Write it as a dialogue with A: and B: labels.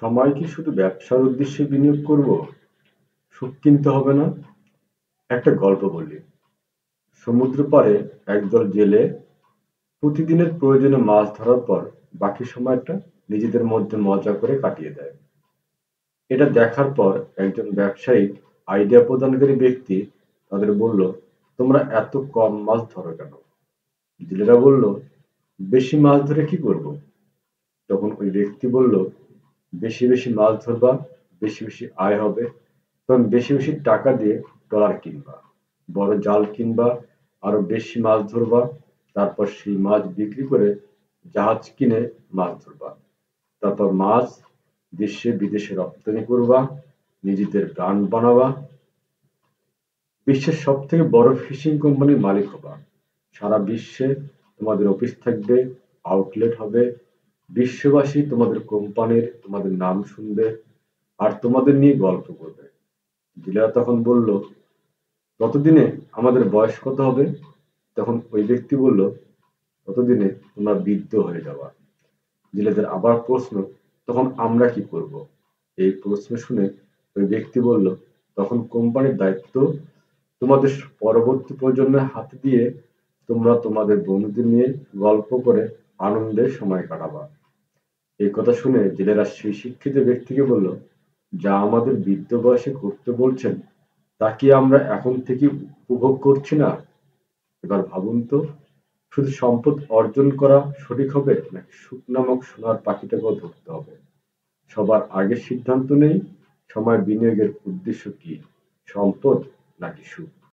A: সময় কি শুধু ব্যবসার উদ্দেশ্যে বিনিয়োগ করব? সুখ কিনতে হবে না? একটা গল্প বলি। সমুদ্র পাড়ে একদল জেলে প্রতিদিনের প্রয়োজনে মাছ ধরার পর বাকি সময়টা নিজেদের মধ্যে মজা করে কাটিয়ে দেয়। এটা দেখার পর একজন ব্যবসায়িক আইডিয়া প্রদানকারী ব্যক্তি তাদের বলল, তোমরা এত কম মাছ ধরো কেন? জেলেরা বলল, বেশি মাছ ধরে কি করব? তখন ওই ব্যক্তি বলল, বেশি বেশি মাছ ধরবা, বেশি বেশি আয় হবে, তখন বেশি বেশি টাকা দিয়ে ট্রলার কিনবা, বড় জাল কিনবা, আরো বেশি মাছ ধরবা, তারপর সেই মাছ বিক্রি করে জাহাজ কিনে মাছ ধরবা, তারপর মাছ দেশে বিদেশে রপ্তানি করবা, নিজেদের ব্র্যান্ড বানাবা, বিশ্বের সব থেকে বড় ফিশিং কোম্পানির মালিক হবা। সারা বিশ্বে তোমাদের অফিস থাকবে, আউটলেট হবে, বিশ্ববাসী তোমাদের কোম্পানির তোমাদের নাম শুনবে আর তোমাদের নিয়ে গল্প করবে। জেলেরা তখন বলল, ততদিনে আমাদের বয়স কত হবে? তখন ওই ব্যক্তি বলল, ততদিনে তোমরা বৃদ্ধ হয়ে যাবা। জেলেদের আবার প্রশ্ন, তখন আমরা কি করব? এই প্রশ্ন শুনে ওই ব্যক্তি বলল, তখন কোম্পানির দায়িত্ব তোমাদের পরবর্তী প্রজন্মের হাতে দিয়ে তোমরা তোমাদের বন্ধুদের নিয়ে গল্প করে আনন্দের সময় কাটাবা। এই কথা শুনে জেলেরা সেই শিক্ষিত ব্যক্তিকে বলল, যা আমাদের বৃদ্ধ বয়সে করতে বলছেন তা কি আমরা এখন থেকে উপভোগ করছি না? এবার ভাবুন তো, শুধু সম্পদ অর্জন করা সঠিক হবে নাকি সুখ নামক সোনার পাখিটাকেও ধরতে হবে? সবার আগে সিদ্ধান্ত নেই, সময় বিনিয়োগের উদ্দেশ্য কি, সম্পদ নাকি সুখ?